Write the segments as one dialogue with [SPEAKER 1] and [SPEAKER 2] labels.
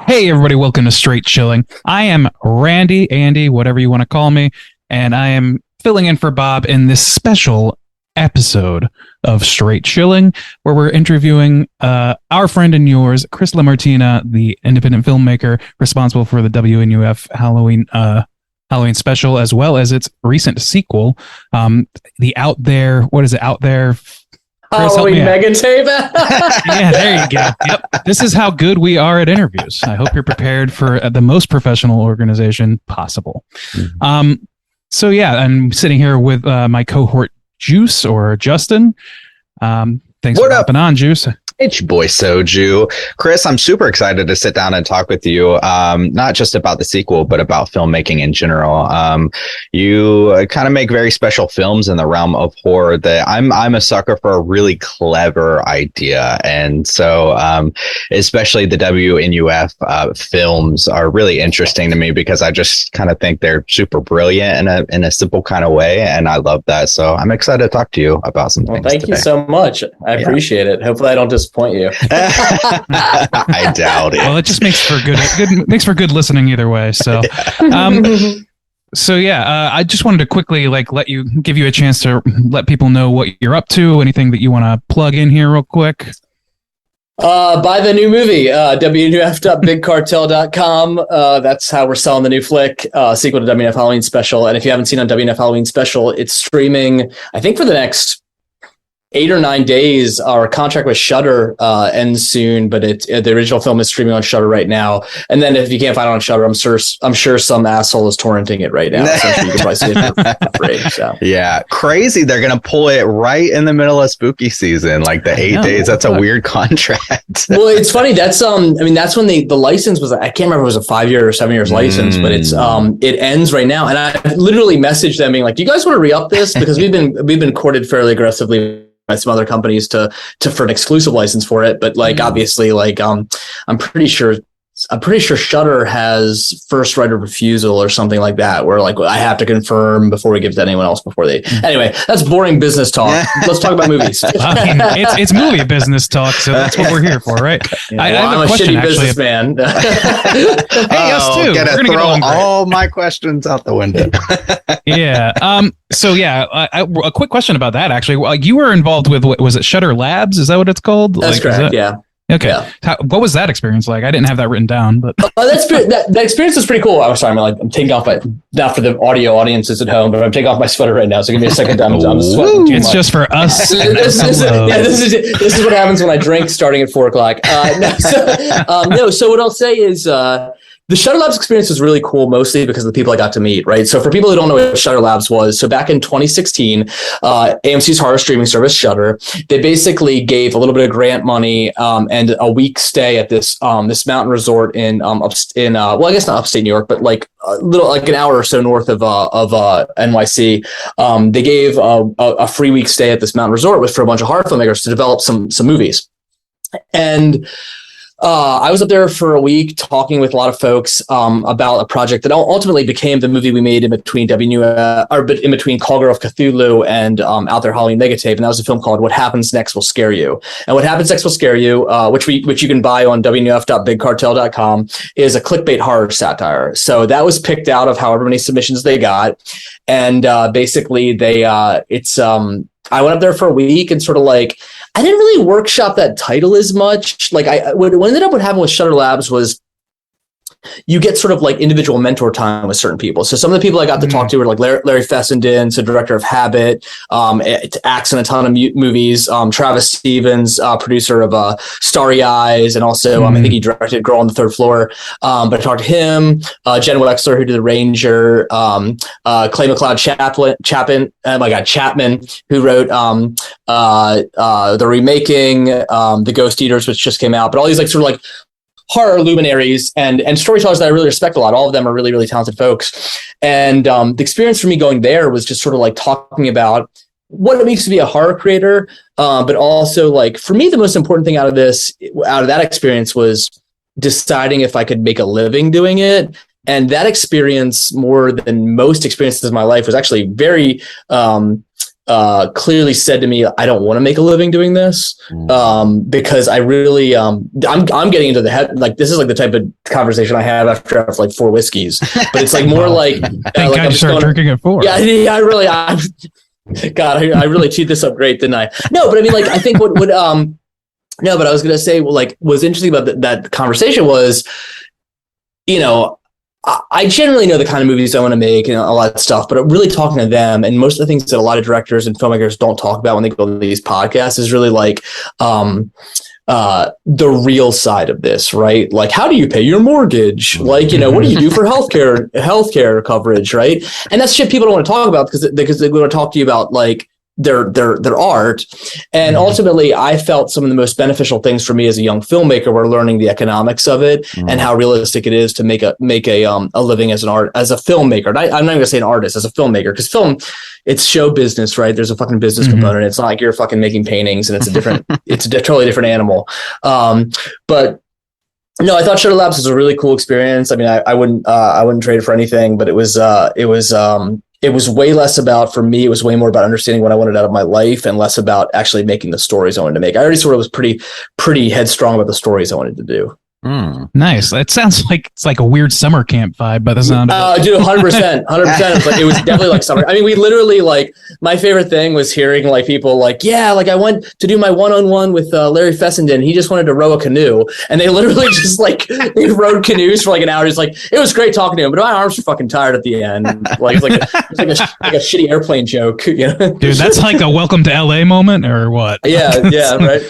[SPEAKER 1] Hey everybody, welcome to Straight Chilling. I am Randy, Andy, whatever you want to call me, and I am filling in for Bob in this special episode of Straight Chilling, where we're interviewing our friend and yours, Chris LaMartina, the independent filmmaker responsible for the WNUF Halloween Special, as well as its recent sequel, the Out There, what is it, Out There? Chris,
[SPEAKER 2] Halloween mega tape.
[SPEAKER 1] Yeah, there you go. Yep. This is how good we are at interviews. I hope you're prepared for the most professional organization possible. So yeah, I'm sitting here with my cohort Juice, or Justin. Thanks for hopping on, Juice.
[SPEAKER 3] It's your boy Soju. Chris, I'm super excited to sit down and talk with you, not just about the sequel, but about filmmaking in general. You kind of make very special films in the realm of horror that I'm a sucker for a really clever idea. And so especially the WNUF films are really interesting to me because I just kind of think they're super brilliant in a simple kind of way. And I love that. So I'm excited to talk to you about some things.
[SPEAKER 2] Thank you so much. I appreciate it. Hopefully I don't disappoint you.
[SPEAKER 3] I doubt it.
[SPEAKER 1] Well, it just makes for good listening either way. So, I just wanted to quickly give you a chance to let people know what you're up to. Anything that you want to plug in here, real quick.
[SPEAKER 2] Buy the new movie, WNUF.bigcartel.com. That's how we're selling the new flick, sequel to WNUF Halloween Special. And if you haven't seen on WNUF Halloween Special, it's streaming, I think, for the next 8 or 9 days. Our contract with Shudder ends soon, but the original film is streaming on Shudder right now. And then if you can't find it on Shudder, I'm sure some asshole is torrenting it right now. So you can probably see it for free. So. Yeah,
[SPEAKER 3] crazy. They're gonna pull it right in the middle of spooky season, like the 8 days. That's a weird contract.
[SPEAKER 2] Well, it's funny. That's that's when the license was. I can't remember if it was a 5 year or 7 years license, but it's it ends right now. And I literally messaged them being like, "Do you guys want to re-up this?" Because we've been courted fairly aggressively by some other companies to for an exclusive license for it, but obviously I'm pretty sure Shudder has first right of refusal or something like that, where I have to confirm before we give it to anyone else before they. Anyway, that's boring business talk. Let's talk about movies.
[SPEAKER 1] It's movie business talk, so that's what we're here for, right?
[SPEAKER 2] Yeah, I'm a shitty businessman.
[SPEAKER 1] Hey, us too.
[SPEAKER 3] We're gonna throw all my questions out the window.
[SPEAKER 1] Yeah. A quick question about that. Actually, you were involved with was it Shudder Labs? Is that what it's called?
[SPEAKER 2] That's correct. Yeah.
[SPEAKER 1] Okay.
[SPEAKER 2] Yeah.
[SPEAKER 1] What was that experience like? I didn't have that written down, but
[SPEAKER 2] that experience was pretty cool. I'm sorry, I'm taking off not for the audio audiences at home, but I'm taking off my sweater right now. So give me a second. I'm sweating too much.
[SPEAKER 1] It's just for us.
[SPEAKER 2] This is what happens when I drink starting at 4:00. So what I'll say is, the Shudder Labs experience was really cool, mostly because of the people I got to meet, right? So for people who don't know what Shudder Labs was, so back in 2016, AMC's horror streaming service, Shudder, they basically gave a little bit of grant money and a week stay at this mountain resort in I guess not upstate New York, but an hour or so north of NYC. They gave a free week stay at this mountain resort for a bunch of horror filmmakers to develop some movies. And I was up there for a week talking with a lot of folks about a project that ultimately became the movie we made in between in between Call Girl of Cthulhu and Out There Halloween Mega Tape, and that was a film called What Happens Next Will Scare You. And What Happens Next Will Scare You, which you can buy on WNUF.bigcartel.com, is a clickbait horror satire. So that was picked out of however many submissions they got, and basically I went up there for a week and sort of I didn't really workshop that title as much. What ended up happening with Shudder Labs was you get sort of individual mentor time with certain people. So some of the people I got to talk to were Larry Fessenden, so director of Habit, acts in a ton of movies. Travis Stevens, producer of Starry Eyes, and also I think he directed Girl on the Third Floor. But I talked to him, Jen Wexler, who did The Ranger, Clay McLeod Chapman, who wrote The Remaking, The Ghost Eaters, which just came out. But all these horror luminaries and storytellers that I really respect a lot. All of them are really, really talented folks. And the experience for me going there was just sort of talking about what it means to be a horror creator. But also for me, the most important thing out of that experience was deciding if I could make a living doing it. And that experience, more than most experiences in my life, was actually very clearly said to me, I don't want to make a living doing this, because I really, I'm getting into the head. Like, this is like the type of conversation I have after like 4 whiskeys, but it's like more like,
[SPEAKER 1] Thank God you started drinking at 4.
[SPEAKER 2] Yeah, I really, God, I really cheated this up great, didn't I? No, but I mean, like, I think what no, but I was going to say, well, like, what's interesting about that conversation was, you know, I generally know the kind of movies I want to make and a lot of stuff, but really talking to them, and most of the things that a lot of directors and filmmakers don't talk about when they go to these podcasts is really like the real side of this, right? Like, how do you pay your mortgage? Like, you know, what do you do for healthcare coverage, right? And that's shit people don't want to talk about because they want to talk to you about like their art. And ultimately, I felt some of the most beneficial things for me as a young filmmaker were learning the economics of it and how realistic it is to make a living as a filmmaker. And I'm not going to say an artist, as a filmmaker, because film, it's show business, right? There's a fucking business component. It's not like you're fucking making paintings, and it's a totally different animal. But no, I thought Shutter Labs was a really cool experience. I mean, I wouldn't trade it for anything, but it was way less about, for me, it was way more about understanding what I wanted out of my life and less about actually making the stories I wanted to make. I already sort of was pretty headstrong about the stories I wanted to do.
[SPEAKER 1] Nice. It sounds like it's like a weird summer camp vibe by the sound of it.
[SPEAKER 2] Dude, 100%. But it was definitely like summer. I mean, we literally, like, my favorite thing was hearing like people like, yeah, like I went to do my one-on-one with Larry Fessenden. He just wanted to row a canoe, and they literally just like they rowed canoes for like an hour. It's like, it was great talking to him, but my arms were fucking tired at the end. Like, it's like a shitty airplane joke, you know?
[SPEAKER 1] Dude, that's like a welcome to LA moment or what?
[SPEAKER 2] Yeah, right.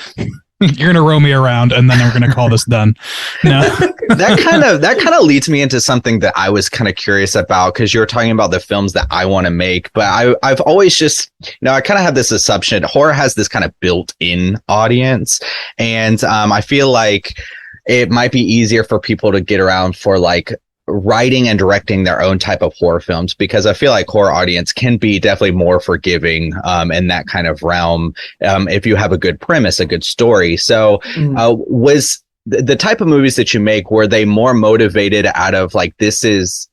[SPEAKER 1] You're gonna row me around, and then we're gonna call this done. No,
[SPEAKER 3] that kind of leads me into something that I was kind of curious about, because you were talking about the films that I want to make, but I've always just, I kind of have this assumption horror has this kind of built-in audience, and I feel like it might be easier for people to get around for like writing and directing their own type of horror films, because I feel like horror audience can be definitely more forgiving in that kind of realm if you have a good premise, a good story. So was the type of movies that you make, were they more motivated out of like, this is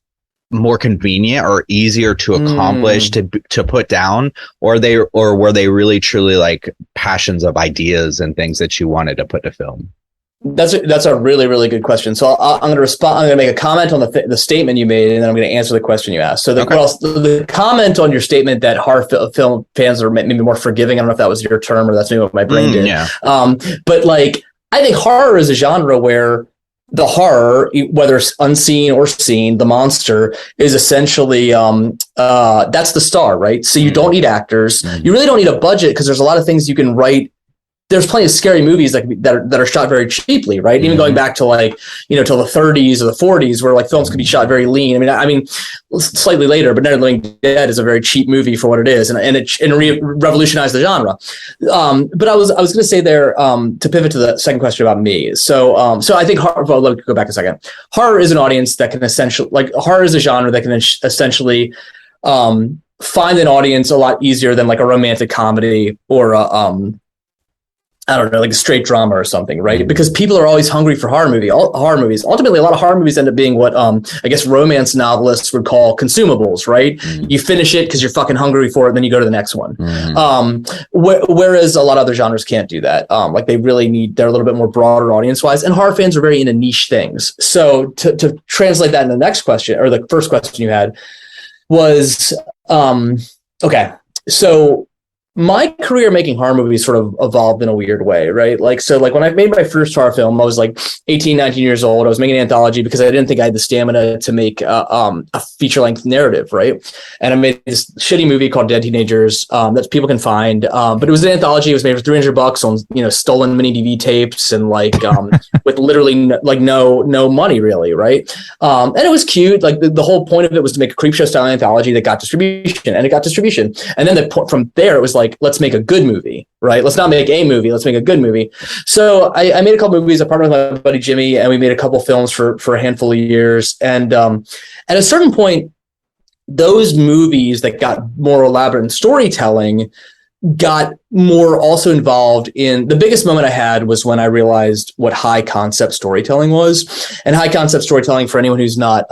[SPEAKER 3] more convenient or easier to accomplish to put down, or were they really truly like passions of ideas and things that you wanted to put to film?
[SPEAKER 2] That's a really, really good question. So I'm going to respond. I'm going to make a comment on the statement you made, and then I'm going to answer the question you asked. So the comment on your statement that horror film fans are maybe more forgiving. I don't know if that was your term or that's maybe what my brain did. Yeah. But like, I think horror is a genre where the horror, whether it's unseen or seen, the monster is essentially that's the star, right? So you don't need actors. You really don't need a budget, because there's a lot of things you can write. There's plenty of scary movies that are shot very cheaply, right? Even going back to like, till the 30s or the 40s, where like films could be shot very lean. I mean, slightly later, but Night of the Living Dead is a very cheap movie for what it is, and it revolutionized the genre. But I was going to say there, to pivot to the second question about me. So I think horror. Well, let me go back a second. Horror is an audience that can essentially, like, horror is a genre that can essentially find an audience a lot easier than like a romantic comedy or I don't know, like a straight drama or something, right? Because people are always hungry for horror movies. Ultimately, a lot of horror movies end up being what I guess romance novelists would call consumables, right? You finish it because you're fucking hungry for it, then you go to the next one. Whereas a lot of other genres can't do that. Like they're a little bit more broader audience-wise, and horror fans are very into niche things. So to translate that in the next question, or the first question you had was, okay, so my career making horror movies sort of evolved in a weird way, right? Like, so like when I made my first horror film, I was like 18, 19 years old. I was making an anthology because I didn't think I had the stamina to make a feature length narrative, right? And I made this shitty movie called Dead Teenagers that people can find. But it was an anthology. It was made for $300 on, stolen mini DV tapes and like with literally no money really, right? And it was cute. Like the whole point of it was to make a Creepshow style anthology that got distribution, and it got distribution. And then from there, it was like, let's make a good movie, right? Let's not make a movie. Let's make a good movie. So I made a couple movies. I partnered with my buddy Jimmy, and we made a couple films for a handful of years. And at a certain point, those movies that got more elaborate in storytelling got more also involved in the biggest moment I had was when I realized what high concept storytelling was. And high concept storytelling, for anyone who's not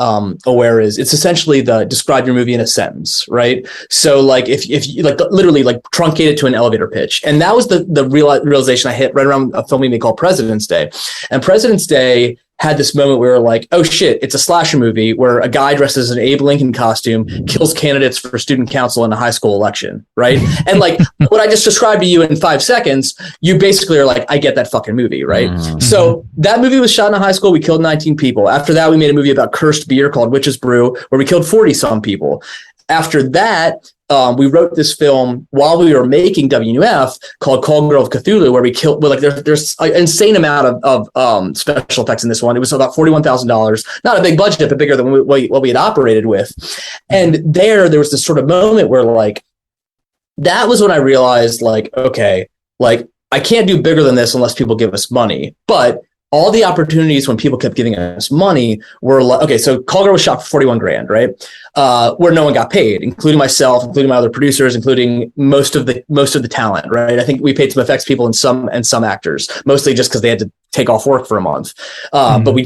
[SPEAKER 2] aware, is it's essentially the describe your movie in a sentence, right? So like if you like literally like truncate it to an elevator pitch. And that was the realization I hit right around a film we made called President's Day. And President's Day had this moment where like, oh shit, it's a slasher movie where a guy dressed as an Abe Lincoln costume kills candidates for student council in a high school election, right? And like what I just described to you in 5 seconds, you basically are like, I get that fucking movie, right? Mm-hmm. So that movie was shot in a high school. We killed 19 people. After that, we made a movie about cursed beer called Witch's Brew, where we killed 40-some people. After that, we wrote this film while we were making WNUF called Call Girl of Cthulhu, where we killed, well, like there's an insane amount of special effects in this one. It was about $41,000, not a big budget, but bigger than what we had operated with. And there was this sort of moment where like, that was when I realized like, okay, like I can't do bigger than this unless people give us money. But all the opportunities when people kept giving us money were like, okay, so Call Girl was shot for 41 grand, right? Where no one got paid, including myself, including my other producers, including most of the talent, right? I think we paid some effects people and some actors, mostly just because they had to take off work for a month. But we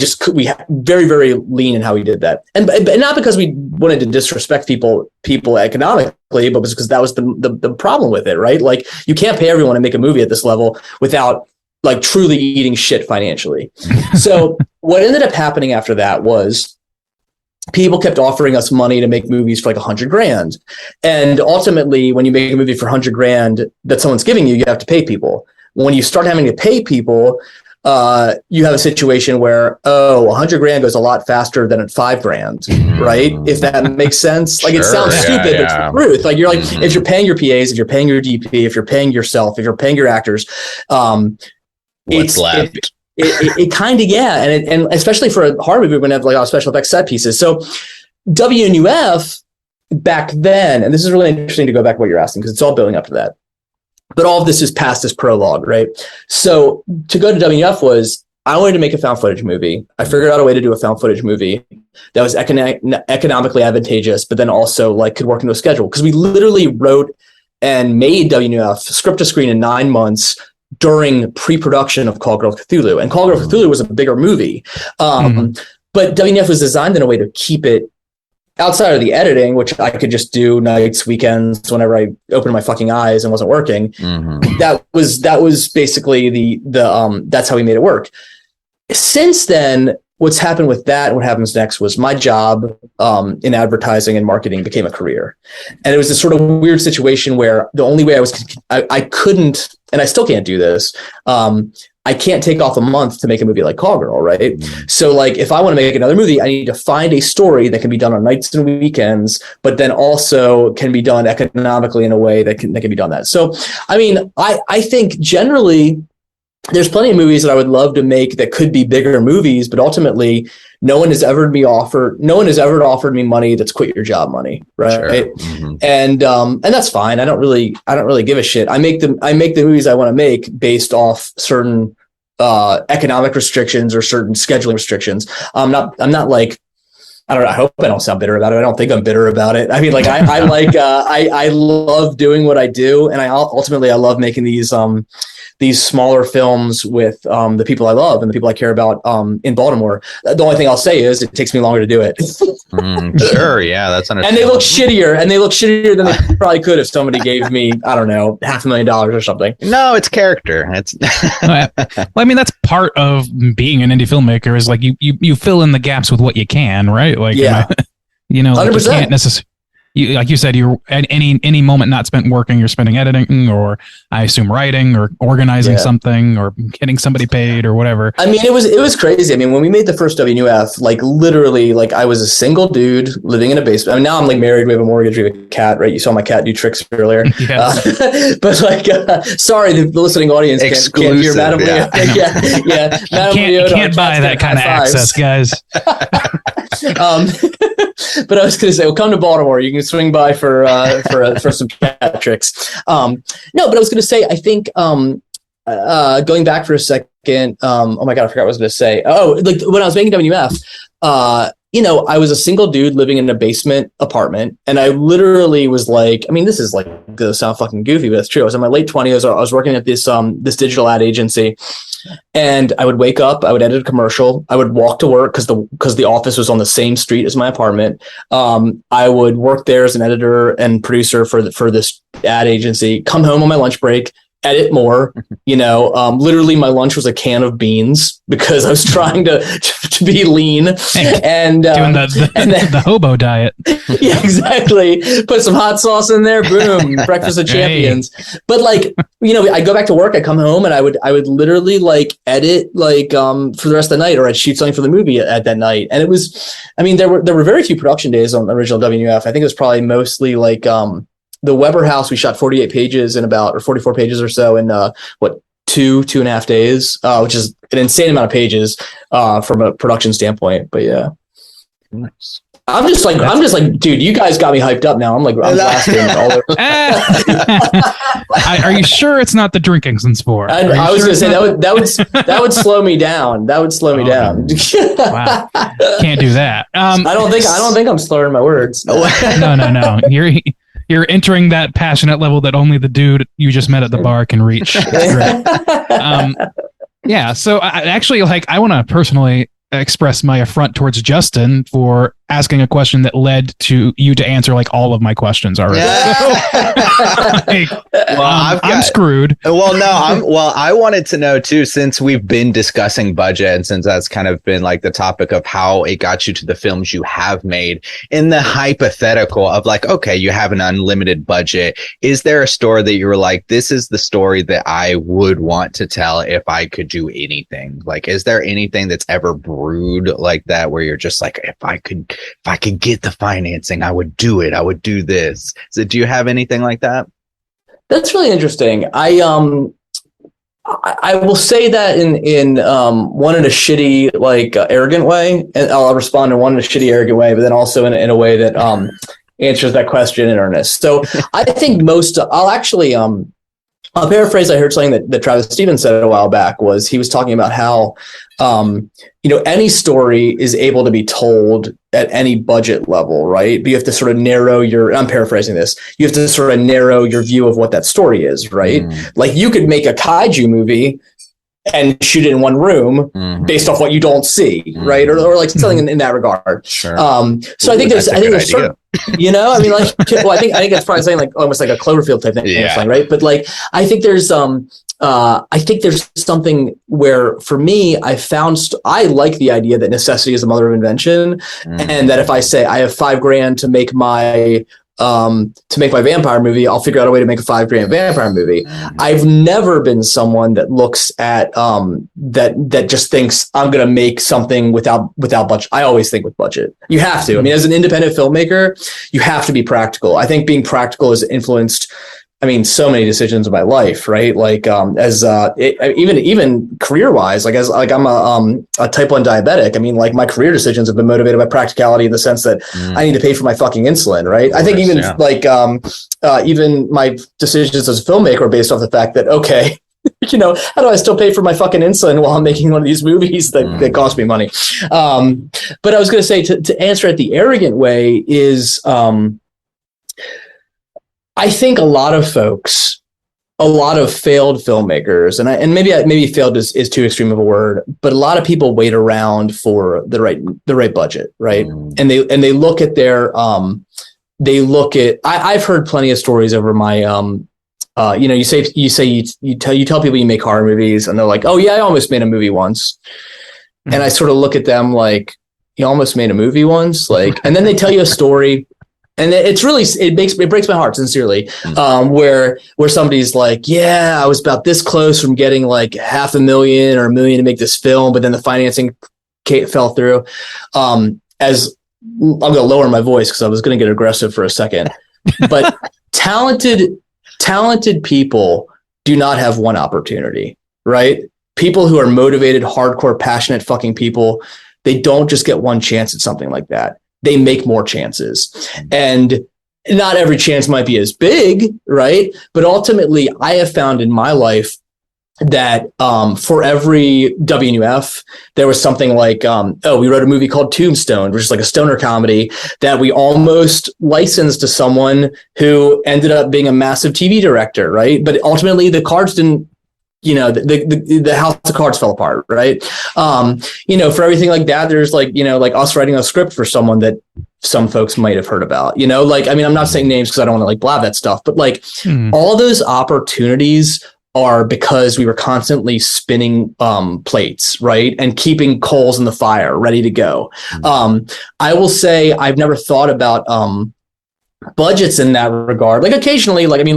[SPEAKER 2] very, very lean in how we did that. And not because we wanted to disrespect people economically, but because that was the problem with it, right? Like you can't pay everyone to make a movie at this level without like truly eating shit financially. So what ended up happening after that was people kept offering us money to make movies for like 100 grand. And ultimately, when you make a movie for 100 grand that someone's giving you, you have to pay people. When you start having to pay people, you have a situation where, 100 grand goes a lot faster than at 5 grand, right? If that makes sense. Like, sure, it sounds stupid, but it's the truth. Like, you're like, if you're paying your PAs, if you're paying your DP, if you're paying yourself, if you're paying your actors,
[SPEAKER 3] what's left?
[SPEAKER 2] It kind of, yeah. And especially for a horror movie, we're going to have like all special effects set pieces. So WNUF back then, and this is really interesting to go back to what you're asking, because it's all building up to that. But all of this is past this prologue, right? So to go to WNUF was, I wanted to make a found footage movie. I figured out a way to do a found footage movie that was economically advantageous, but then also like could work into a schedule. Because we literally wrote and made WNUF script to screen in 9 months during pre-production of Call Girl of Cthulhu. And Call Girl of Cthulhu was a bigger movie. But WNUF was designed in a way to keep it outside of the editing, which I could just do nights, weekends, whenever I opened my fucking eyes and wasn't working. That was basically the that's how we made it work. Since then, what's happened with that and what happens next was my job in advertising and marketing became a career. And it was this sort of weird situation where the only way I couldn't, and I still can't do this, I can't take off a month to make a movie like Call Girl, right? So like, if I want to make another movie, I need to find a story that can be done on nights and weekends, but then also can be done economically in a way that can be done that. So, I mean, I think generally there's plenty of movies that I would love to make that could be bigger movies, but ultimately no one has ever offered me money that's quit your job money, right? Sure. And that's fine. I don't really give a shit. I make the movies I want to make based off certain economic restrictions or certain scheduling restrictions. I'm not like, I don't know. I hope I don't sound bitter about it. I don't think I'm bitter about it. I mean, like I love doing what I do, and I love making these smaller films with the people I love and the people I care about in Baltimore. The only thing I'll say is it takes me longer to do it.
[SPEAKER 3] Sure, yeah, that's understandable.
[SPEAKER 2] And they look shittier than they probably could if somebody gave me, I don't know, $500,000 or something.
[SPEAKER 3] No, it's character. It's
[SPEAKER 1] well, I mean, that's part of being an indie filmmaker is like you fill in the gaps with what you can, right? Like,
[SPEAKER 2] yeah,
[SPEAKER 1] you know, like
[SPEAKER 2] 100%.
[SPEAKER 1] you can't necessarily. Like you said, you're at any moment not spent working, you're spending editing, or I assume writing, or organizing something, or getting somebody paid, or whatever.
[SPEAKER 2] I mean, it was crazy. I mean, when we made the first WNUF, like literally, like I was a single dude living in a basement. I mean, now I'm like married. We have a mortgage. We have a cat. Right? You saw my cat do tricks earlier. But like, sorry, the listening audience can't hear Madam Leo. Yeah.
[SPEAKER 1] You can't buy that kind of access, guys.
[SPEAKER 2] But I was going to say, well, come to Baltimore. You can swing by for some cat tricks. No, but I was going to say, I think going back for a second. Oh my God, I forgot what I was going to say. Oh, like when I was making WNUF, I was a single dude living in a basement apartment, and I literally was like, I mean, this is like gonna sound fucking goofy, but it's true. I was in my late 20s. I was working at this digital ad agency, and I would wake up, I would edit a commercial, I would walk to work because the office was on the same street as my apartment. I would work there as an editor and producer for this ad agency, come home on my lunch break, edit more. Literally my lunch was a can of beans because I was trying to be lean, and
[SPEAKER 1] doing the hobo diet.
[SPEAKER 2] Yeah, exactly. Put some hot sauce in there. Boom. Breakfast of champions. Hey. But I go back to work, I come home, and I would literally edit for the rest of the night, or I'd shoot something for the movie at that night. And it was, there were very few production days on the original WNUF. I think it was probably mostly the Weber House. We shot 48 pages or 44 pages or so in 2.5 days, which is an insane amount of pages from a production standpoint. But yeah,
[SPEAKER 3] nice.
[SPEAKER 2] I'm just like, dude, you guys got me hyped up now. I'm blasting all over.
[SPEAKER 1] Are you sure it's not the drinking since 4?
[SPEAKER 2] I was going to say that would slow me down. That would slow me down.
[SPEAKER 1] Wow, can't do that.
[SPEAKER 2] I don't think I'm slurring my words.
[SPEAKER 1] No. You're entering that passionate level that only the dude you just met at the bar can reach. Yeah. So I want to personally express my affront towards Justin for asking a question that led to you to answer all of my questions already. Yeah. I'm screwed.
[SPEAKER 3] I wanted to know too, since we've been discussing budget and since that's kind of been the topic of how it got you to the films you have made, in the hypothetical of okay, you have an unlimited budget. Is there a story that you were like, this is the story that I would want to tell if I could do anything? Is there anything that's ever brewed like that where you're just like, if I could get the financing, I would do it. I would do this. So do you have anything like that?
[SPEAKER 2] That's really interesting. I will say that in one in a shitty, arrogant way, and I'll respond in one in a shitty, arrogant way, but then also in a way that answers that question in earnest. So I think I'll paraphrase. I heard something that Travis Stevens said a while back. He was talking about how any story is able to be told at any budget level, right? But you have to sort of narrow I'm paraphrasing this. You have to sort of narrow your view of what that story is, right? You could make a kaiju movie and shoot it in one room based off what you don't see, right? Or something in that regard.
[SPEAKER 3] Sure.
[SPEAKER 2] So I think there's certain, I think it's probably saying almost like a Cloverfield type thing, right? But I think there's something where, for me, I like the idea that necessity is the mother of invention, and that if I say I have $5,000 to make my vampire movie, I'll figure out a way to make a $5,000 vampire movie. I've never been someone that looks at that just thinks I'm going to make something without budget. I always think with budget. You have to. As an independent filmmaker, you have to be practical. I think being practical has influenced so many decisions of my life, right? Even career-wise, I'm a type 1 diabetic. My career decisions have been motivated by practicality in the sense that I need to pay for my fucking insulin, right? I think even my decisions as a filmmaker are based off the fact that, okay, how do I still pay for my fucking insulin while I'm making one of these movies that cost me money? But I was going to say, to answer it the arrogant way is, I think a lot of folks, a lot of failed filmmakers, and maybe failed is too extreme of a word, but a lot of people wait around for the right budget, right? And they look at I've heard plenty of stories over my you tell people you make horror movies, and they're like, oh yeah, I almost made a movie once, and I sort of look at them like, you almost made a movie once, and then they tell you a story. And it breaks my heart, sincerely, where somebody's like, yeah, I was about this close from getting $500,000 or $1 million to make this film, but then the financing fell through. I'm going to lower my voice because I was going to get aggressive for a second, but talented people do not have one opportunity, right? People who are motivated, hardcore, passionate fucking people, they don't just get one chance at something like that. They make more chances, and not every chance might be as big, right? But ultimately, I have found in my life that for every WNUF, there was something like, we wrote a movie called Tombstone, which is like a stoner comedy that we almost licensed to someone who ended up being a massive TV director, right? But ultimately the cards didn't, the house of cards fell apart, right? For everything like that, there's like us writing a script for someone that some folks might have heard about, I'm not saying names because I don't want to like blab that stuff, but like all those opportunities are because we were constantly spinning plates, right? And keeping coals in the fire, ready to go. I will say I've never thought about budgets in that regard. Like occasionally, last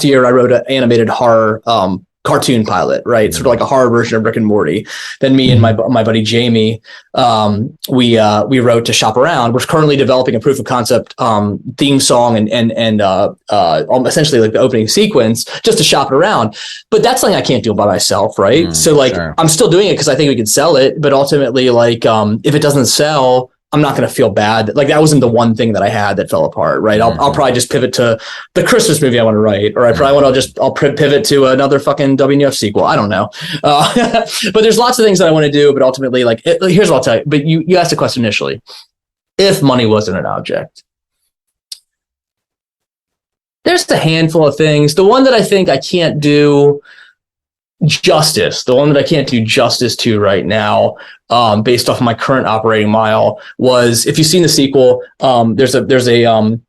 [SPEAKER 2] year I wrote an animated horror cartoon pilot, right? Sort of like a horror version of Rick and Morty. Then me and my buddy Jamie, we wrote To Shop Around. We're currently developing a proof of concept theme song and essentially like the opening sequence just to shop it around. But that's something I can't do by myself, right? Sure. I'm still doing it because I think we could sell it, but ultimately if it doesn't sell, I'm not going to feel bad. Like that wasn't the one thing that I had that fell apart, right? I'll probably just pivot to the Christmas movie I want to write, or I probably want to I'll pivot to another fucking WNUF sequel. I don't know. But there's lots of things that I want to do, but ultimately here's what I'll tell you. But you asked the question initially, if money wasn't an object, there's a handful of things. The one that I think I can't do justice, the one that I can't do justice to right now, based off of my current operating mile, was, if you've seen the sequel, there's a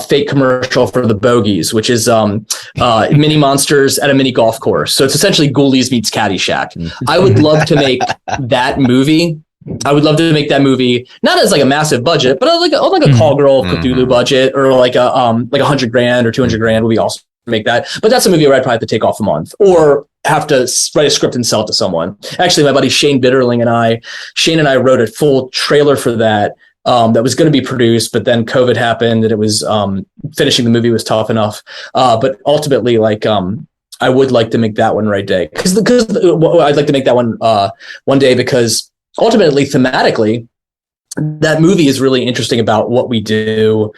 [SPEAKER 2] fake commercial for the Bogies, which is mini monsters at a mini golf course. So it's essentially Ghoulies meets Caddyshack. I would love to make that movie. I would love to make that movie not as like a massive budget, but like a Call Girl Cthulhu budget, or like $100,000 or $200,000 would be awesome to make that. But that's a movie where I'd probably have to take off a month or have to write a script and sell it to someone. Actually, my buddy Shane and I wrote a full trailer for that was going to be produced, but then COVID happened and it was finishing the movie was tough enough. But ultimately, I would like to make that one right day because I'd like to make that one day because ultimately, thematically, that movie is really interesting about what we do.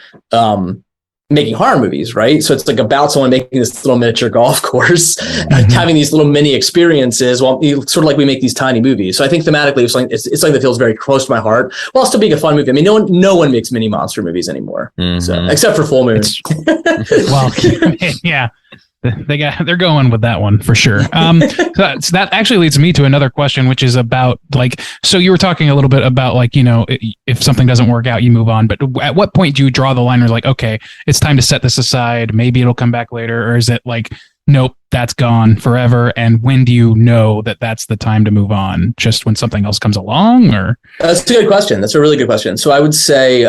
[SPEAKER 2] Making horror movies, right? So it's like about someone making this little miniature golf course, having these little mini experiences while sort of like we make these tiny movies. So I think thematically it's something that feels very close to my heart while still being a fun movie. I mean, no one makes mini monster movies anymore, so except for Full Moon.
[SPEAKER 1] Well, yeah. They're going with that one for sure. So that actually leads me to another question, which is about so you were talking a little bit about if something doesn't work out, you move on. But at what point do you draw the line where okay, it's time to set this aside? Maybe it'll come back later, or is it nope, that's gone forever? And when do you know that that's the time to move on? Just when something else comes along, or?
[SPEAKER 2] That's a good question. That's a really good question. So I would say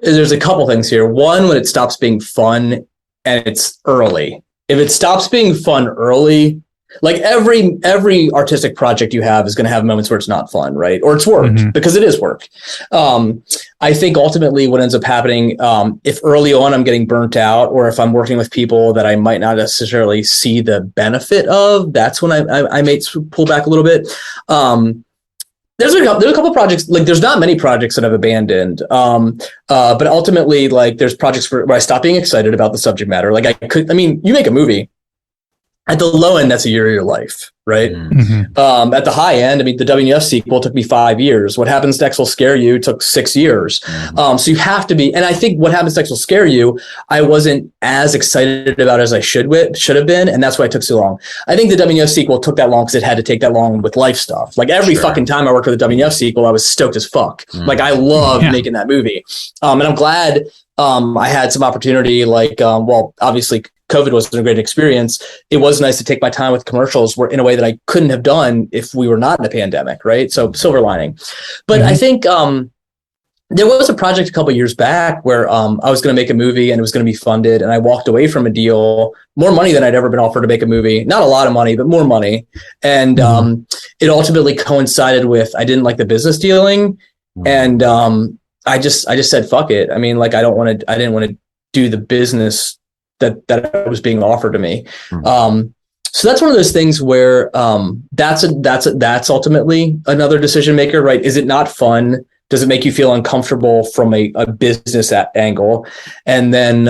[SPEAKER 2] there's a couple things here. One, when it stops being fun. And it's early. If it stops being fun early, like every artistic project you have is going to have moments where it's not fun, right? Or it's work, because it is work. I think ultimately what ends up happening, if early on I'm getting burnt out, or if I'm working with people that I might not necessarily see the benefit of, that's when I may pull back a little bit. There's a couple projects, there's not many projects that I've abandoned. But ultimately, there's projects where I stop being excited about the subject matter. You make a movie. At the low end, that's a year of your life, right? At the high end, the WNUF sequel took me 5 years. What Happens Next Will Scare You took 6 years. So you have to be, and I think What Happens Next Will Scare You, I wasn't as excited about as I should have been, and that's why it took so long. I think the WNUF sequel took that long because it had to take that long with life stuff. Every fucking time I worked with the WNUF sequel, I was stoked as fuck. I loved making that movie. And I'm glad I had some opportunity, obviously COVID wasn't a great experience. It was nice to take my time with commercials in a way that I couldn't have done if we were not in a pandemic, right? So silver lining. But I think there was a project a couple of years back where I was going to make a movie and it was going to be funded, and I walked away from a deal, more money than I'd ever been offered to make a movie. Not a lot of money, but more money. And it ultimately coincided with I didn't like the business dealing, and I just said fuck it. I didn't want to do the business that was being offered to me. So that's one of those things where that's ultimately another decision maker, right? Is it not fun? Does it make you feel uncomfortable from a business angle? And then,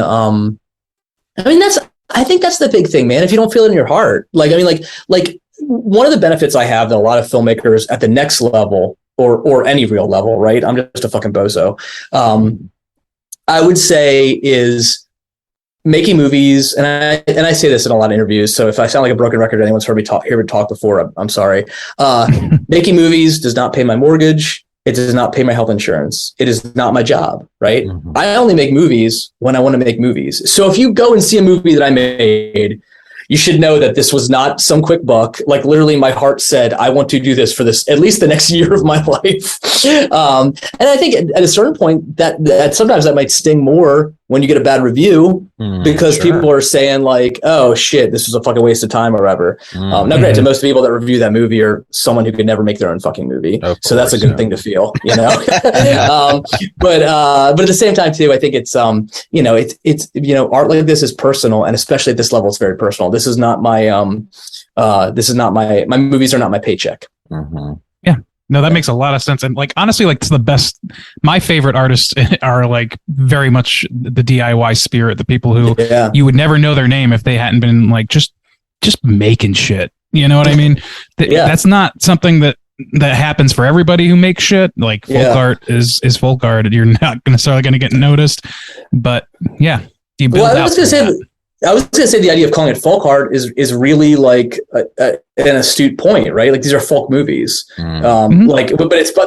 [SPEAKER 2] I think that's the big thing, man. If you don't feel it in your heart, like, I mean, like one of the benefits I have that a lot of filmmakers at the next level or any real level, right? I'm just a fucking bozo. I would say is making movies. And I say this in a lot of interviews. So if I sound like a broken record, anyone's heard me talk before, I'm sorry. Making movies does not pay my mortgage. It does not pay my health insurance. It is not my job, right? Mm-hmm. I only make movies when I want to make movies. So if you go and see a movie that I made, you should know that this was not some quick buck. Like literally my heart said, I want to do this for this, at least the next year of my life. And I think at a certain point that sometimes that might sting more when you get a bad review because people are saying like, oh shit, this was a fucking waste of time or whatever. Now granted, most people that review that movie are someone who could never make their own fucking movie. So that's a good thing to feel, you know? But at the same time too, I think it's, art like this is personal, and especially at this level, it's very personal. This is not my, my movies are not my paycheck.
[SPEAKER 1] Mm-hmm. Yeah. No, that makes a lot of sense. And like, honestly, like it's the best, my favorite artists are like very much the DIY spirit, the people who you would never know their name if they hadn't been like, just making shit. You know what I mean? That's not something that happens for everybody who makes shit. Like folk art is folk art. You're not necessarily going to get noticed, but yeah. You build
[SPEAKER 2] I was going to say the idea of calling it folk art is really like an astute point, right? Like these are folk movies, but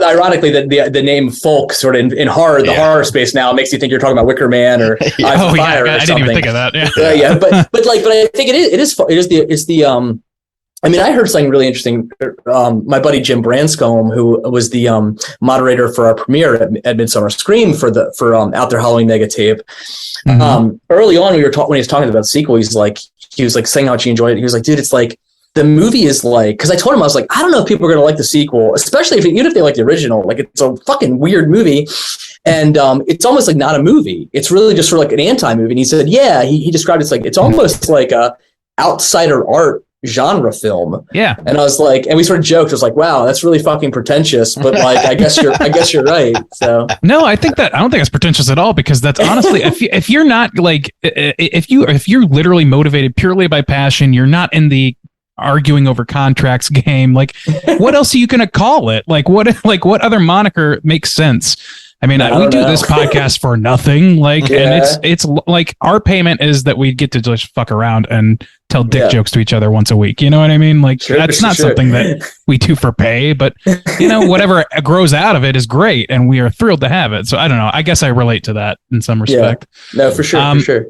[SPEAKER 2] ironically the name folk sort of in horror, the horror space now makes you think you're talking about Wicker Man or Eyes of Fire or something. I didn't even think of that. Yeah, but I think it is the I mean, I heard something really interesting. My buddy Jim Branscombe, who was the moderator for our premiere at Midsummer Scream for Out There Halloween Mega Tape. Early on, when he was talking about the sequel, he was like saying how much he enjoyed it. He was like, dude, it's like the movie is like, because I told him I was like, I don't know if people are going to like the sequel, especially even if they like the original. Like it's a fucking weird movie, and it's almost like not a movie. It's really just sort of like an anti-movie. And he said, he described it's like it's almost like a outsider art genre film. Yeah. And I was like, and we sort of joked, I was like, wow, that's really fucking pretentious, but like I guess you're right. So
[SPEAKER 1] no, I don't think it's pretentious at all, because that's honestly if you're not like if you're literally motivated purely by passion, you're not in the arguing over contracts game, like what else are you gonna call it? Like what other moniker makes sense? I mean, we do this podcast for nothing, like, and it's like our payment is that we get to just fuck around and tell dick jokes to each other once a week. You know what I mean? Like that's not something that we do for pay, but whatever grows out of it is great, and we are thrilled to have it. So I don't know. I guess I relate to that in some respect.
[SPEAKER 2] Yeah. No, for sure. For sure.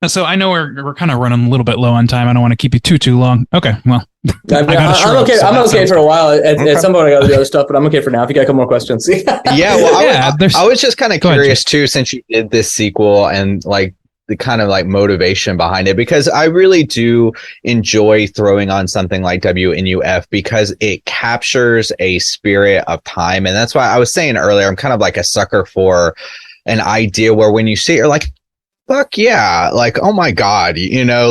[SPEAKER 1] So I know we're kind of running a little bit low on time. I don't want to keep you too long. Okay, well,
[SPEAKER 2] I'm okay. I'm okay for a while. At some point, I got to do other stuff, but I'm okay for now. If you got a couple more questions,
[SPEAKER 3] I was just kind of curious too, since you did this sequel and like the kind of like motivation behind it, because I really do enjoy throwing on something like WNUF because it captures a spirit of time, and that's why I was saying earlier, I'm kind of like a sucker for an idea where when you see it, you're like, fuck yeah, like, oh my God,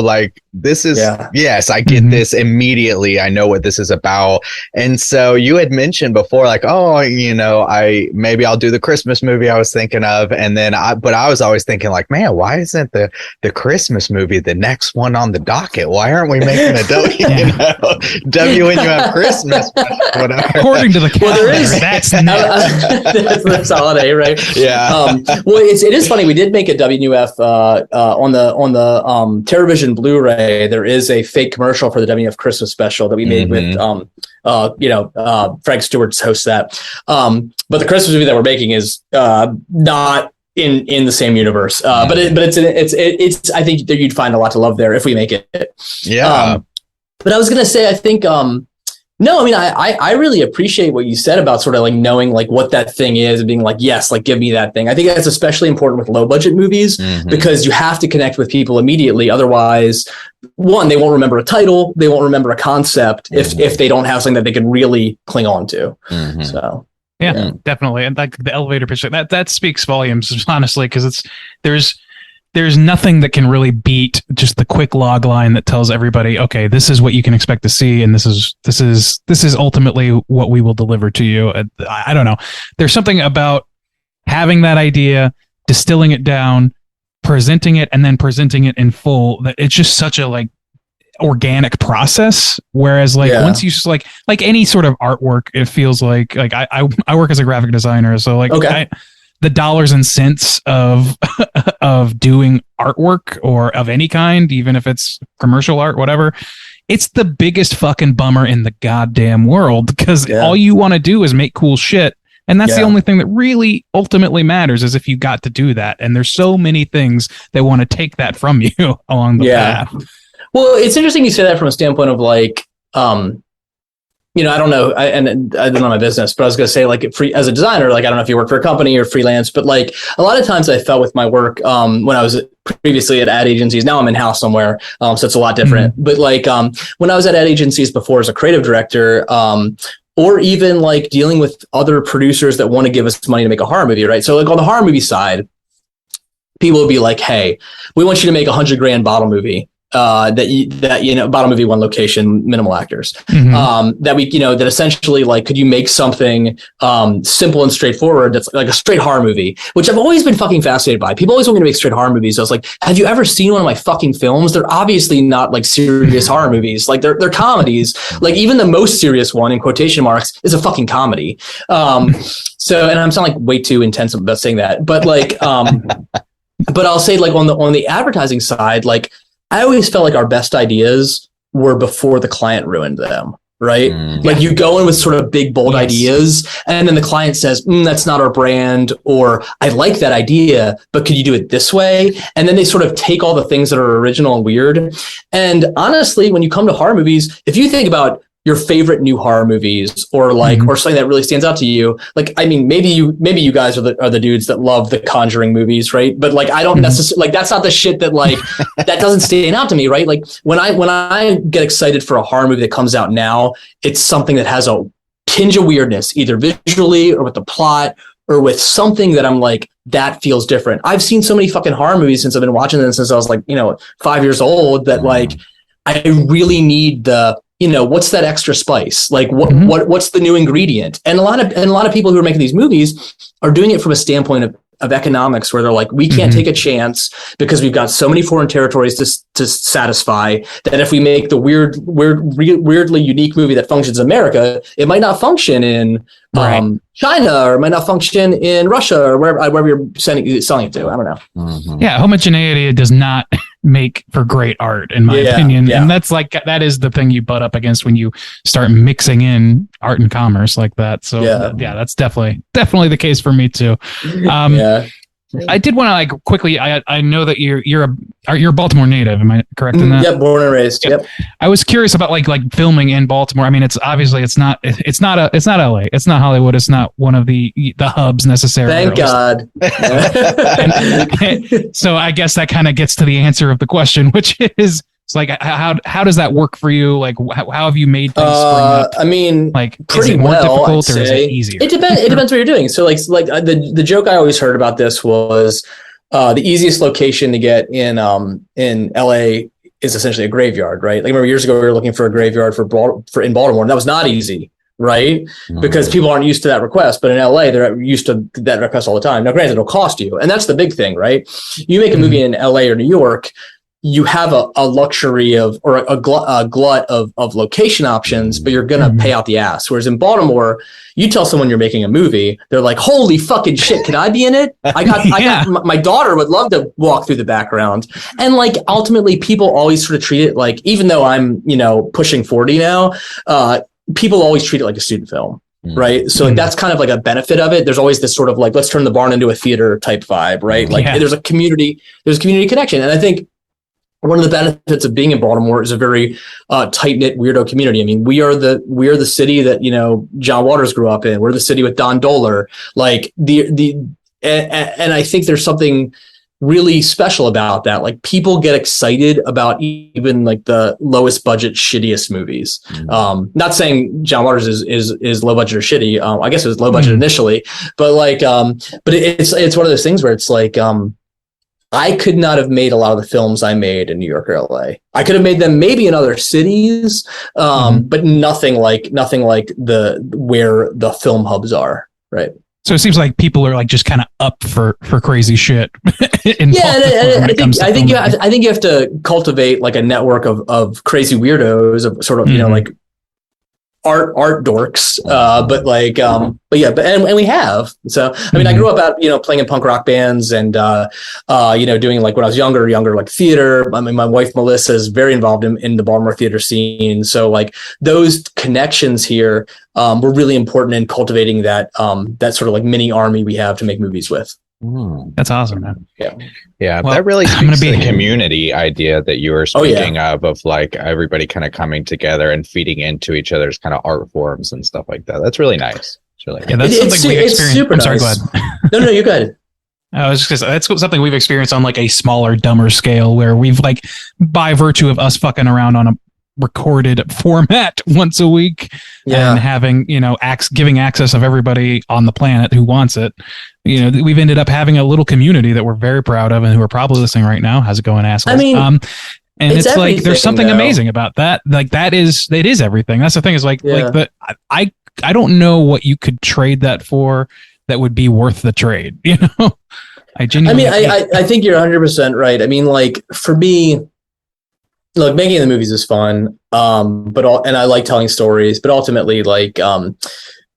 [SPEAKER 3] like this is, yes, I get this immediately. I know what this is about. And so you had mentioned before, like, maybe I'll do the Christmas movie I was thinking of. And then I was always thinking like, man, why isn't the Christmas movie the next one on the docket? Why aren't we making a WNUF Christmas? Whatever.
[SPEAKER 1] According to the calendar,
[SPEAKER 2] there is, that's holiday, right?
[SPEAKER 3] Yeah.
[SPEAKER 2] It is funny. We did make a WNUF on the TerraVision Blu-ray. There is a fake commercial for the WNUF Christmas special that we made with Frank Stewart's host that. But the Christmas movie that we're making is not in the same universe. But it's I think that you'd find a lot to love there if we make it.
[SPEAKER 3] Yeah.
[SPEAKER 2] But I was gonna say, I think no, I mean, I really appreciate what you said about sort of like knowing like what that thing is and being like, yes, like give me that thing. I think that's especially important with low budget movies because you have to connect with people immediately. Otherwise, one, they won't remember a title, they won't remember a concept if they don't have something that they can really cling on to. So
[SPEAKER 1] yeah, definitely. And like the elevator pitch, that speaks volumes, honestly, because there's nothing that can really beat just the quick log line that tells everybody, okay, this is what you can expect to see, and this is ultimately what we will deliver to you. I don't know. There's something about having that idea, distilling it down, presenting it and then presenting it in full, that it's just such a like organic process. Whereas like once you like any sort of artwork, it feels like I work as a graphic designer, so like the dollars and cents of of doing artwork or of any kind, even if it's commercial art, whatever, it's the biggest fucking bummer in the goddamn world, because all you want to do is make cool shit. And that's the only thing that really ultimately matters, is if you got to do that. And there's so many things that want to take that from you along the path.
[SPEAKER 2] Well, it's interesting you say that from a standpoint of like, you know, I don't know, I don't know my business, but I was going to say, like, as a designer, like, I don't know if you work for a company or freelance, but like a lot of times I felt with my work, when I was previously at ad agencies, now I'm in-house somewhere. So it's a lot different. But like, when I was at ad agencies before as a creative director, or even like dealing with other producers that want to give us money to make a horror movie, right? So like on the horror movie side, people would be like, hey, we want you to make $100,000 bottle movie. Bottom movie, one location, minimal actors. That essentially, like, could you make something simple and straightforward that's like a straight horror movie, which I've always been fucking fascinated by. People always want me to make straight horror movies. I was like, have you ever seen one of my fucking films? They're obviously not like serious horror movies. Like they're comedies. Like even the most serious one, in quotation marks, is a fucking comedy. So, and I'm sounding like way too intense about saying that, but like, but I'll say like on the advertising side, like, I always felt like our best ideas were before the client ruined them, right? Like you go in with sort of big, bold ideas, and then the client says, that's not our brand, or I like that idea, but could you do it this way? And then they sort of take all the things that are original and weird. And honestly, when you come to horror movies, if you think about your favorite new horror movies, or like, or something that really stands out to you. Like, I mean, maybe you guys are the dudes that love the Conjuring movies, right? But like, I don't necessarily, like, that's not the shit that like, that doesn't stand out to me, right? Like when I get excited for a horror movie that comes out now, it's something that has a tinge of weirdness, either visually or with the plot or with something that I'm like, that feels different. I've seen so many fucking horror movies since I've been watching them since I was like, 5 years old, that like, I really need the, what's that extra spice? Like what's the new ingredient? And a lot of people who are making these movies are doing it from a standpoint of economics, where they're like, we can't take a chance because we've got so many foreign territories to satisfy, that if we make the weirdly unique movie that functions in America, it might not function in China, or it might not function in Russia, or wherever you're selling it to. I don't know.
[SPEAKER 1] Yeah, homogeneity does not make for great art, in my opinion. And that is the thing you butt up against when you start mixing in art and commerce like that. So that's definitely the case for me too. I did want to like quickly. I know that you're a Baltimore native. Am I correct in that?
[SPEAKER 2] Yeah, born and raised. Yep.
[SPEAKER 1] I was curious about like filming in Baltimore. I mean, it's obviously it's not LA. It's not Hollywood. It's not one of the hubs necessarily.
[SPEAKER 2] Thank God.
[SPEAKER 1] So I guess that kind of gets to the answer of the question, which is, it's like, how does that work for you? Like, how have you made things spring up?
[SPEAKER 2] I mean,
[SPEAKER 1] like,
[SPEAKER 2] pretty
[SPEAKER 1] is it more
[SPEAKER 2] well,
[SPEAKER 1] difficult, or is it easier?
[SPEAKER 2] It depends what you're doing. So like the joke I always heard about this was the easiest location to get in LA is essentially a graveyard, right? Like, I remember years ago we were looking for a graveyard for in Baltimore, and that was not easy, right? Because people aren't used to that request, but in LA they're used to that request all the time. Now, granted, it'll cost you, and that's the big thing, right? You make a movie in LA or New York, you have a luxury of, or a glut of location options, but you're going to pay out the ass. Whereas in Baltimore, you tell someone you're making a movie, they're like, holy fucking shit, can I be in it? I got my daughter would love to walk through the background. And like, ultimately people always sort of treat it like, even though I'm, pushing 40 now, people always treat it like a student film. Right. So like, that's kind of like a benefit of it. There's always this sort of like, let's turn the barn into a theater type vibe, right? Like there's a community connection. And I think one of the benefits of being in Baltimore is a very tight-knit weirdo community. I mean, we are the city that, John Waters grew up in. We're the city with Don Dohler. Like and I think there's something really special about that. Like, people get excited about even like the lowest budget, shittiest movies. Not saying John Waters is low budget or shitty. I guess it was low budget initially, but like, but it's one of those things where it's like, I could not have made a lot of the films I made in New York or LA. I could have made them maybe in other cities, but nothing like where the film hubs are. Right.
[SPEAKER 1] So it seems like people are like just kind of up for crazy shit.
[SPEAKER 2] I think you have to cultivate like a network of crazy weirdos of sort of, you know, like art dorks. But we have. So, I mean, I grew up out, you know, playing in punk rock bands and, you know, doing like when I was younger, like theater. I mean, my wife, Melissa, is very involved in the Baltimore theater scene. So like those connections here, were really important in cultivating that sort of like mini army we have to make movies with.
[SPEAKER 1] That's awesome, man.
[SPEAKER 3] Yeah,
[SPEAKER 1] well,
[SPEAKER 3] that really speaks to the community idea that you were speaking of like everybody kind of coming together and feeding into each other's kind of art forms and stuff like that. That's really nice. It's really nice.
[SPEAKER 1] That's something we've experienced.
[SPEAKER 2] Super
[SPEAKER 1] I'm sorry,
[SPEAKER 2] nice.
[SPEAKER 1] go ahead.
[SPEAKER 2] No, you're good.
[SPEAKER 1] I was just gonna say, that's something we've experienced on like a smaller, dumber scale where we've like, by virtue of us fucking around on a recorded format once a week and having, you know, giving access of everybody on the planet who wants it, you know, we've ended up having a little community that we're very proud of and who are probably listening right now. How's it going, assholes?
[SPEAKER 2] I mean,
[SPEAKER 1] and it's like there's something amazing about that. Like it is everything. That's the thing is like I don't know what you could trade that for that would be worth the trade, you know. I think you're 100% right. I mean, like for me, look, making the movies is fun, and I like telling stories, but ultimately, like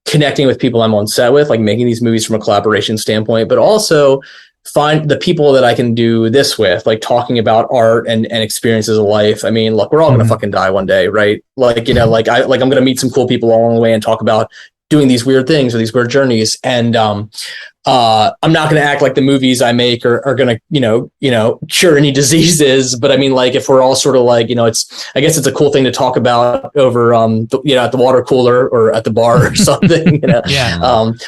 [SPEAKER 1] connecting with people I'm on set with, like making these movies from a collaboration standpoint, but also find the people that I can do this with, like talking about art and experiences of life. I mean, look, we're all gonna fucking die one day, right? Like, you know, like I'm gonna meet some cool people along the way and talk about doing these weird things or these weird journeys, and I'm not going to act like the movies I make are going to, you know, cure any diseases. But I mean, like, if we're all sort of like, you know, I guess it's a cool thing to talk about over, you know, at the water cooler or at the bar or something, you know?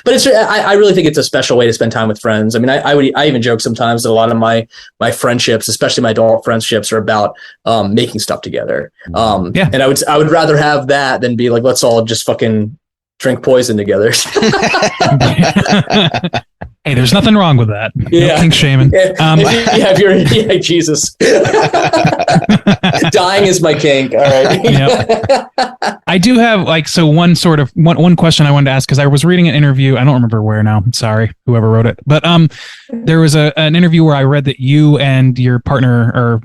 [SPEAKER 1] But I really think it's a special way to spend time with friends. I mean, I even joke sometimes that a lot of my friendships, especially my adult friendships, are about, making stuff together. And I would rather have that than be like, let's all just fucking drink poison together. Hey, there's nothing wrong with that. No kink shaming.
[SPEAKER 2] Jesus. Dying is my kink. All right.
[SPEAKER 1] I do have one question I wanted to ask because I was reading an interview. I don't remember where now. Sorry, whoever wrote it. But there was an interview where I read that you and your partner or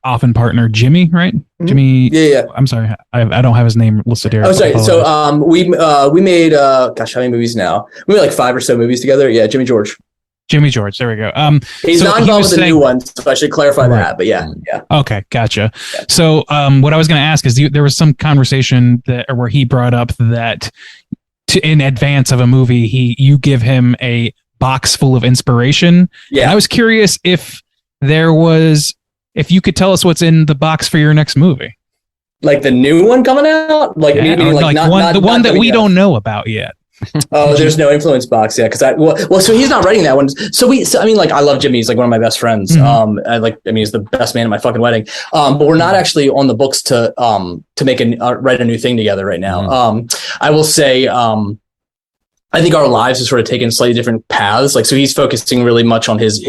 [SPEAKER 1] often partner Jimmy, right? Mm-hmm. Jimmy. Yeah. I'm sorry, I don't have his name listed here.
[SPEAKER 2] Oh, sorry. So we made how many movies now? We made like 5 or so movies together. Yeah, Jimmy George. There we go. He's not involved with the new one, so I should clarify that. But yeah.
[SPEAKER 1] Okay, gotcha. Yeah. So what I was going to ask is, there was some conversation where he brought up that in advance of a movie, you give him a box full of inspiration. Yeah. And I was curious if you could tell us what's in the box for your next movie.
[SPEAKER 2] Like the new one coming out? Like
[SPEAKER 1] the one that we don't know about yet.
[SPEAKER 2] Oh, there's no influence box. Yeah. Cause so he's not writing that one. So I mean, like, I love Jimmy. He's like one of my best friends. Mm-hmm. He's the best man at my fucking wedding. But we're not actually on the books to write a new thing together right now. Mm-hmm. I will say, I think our lives have sort of taken slightly different paths. Like, so he's focusing really much on his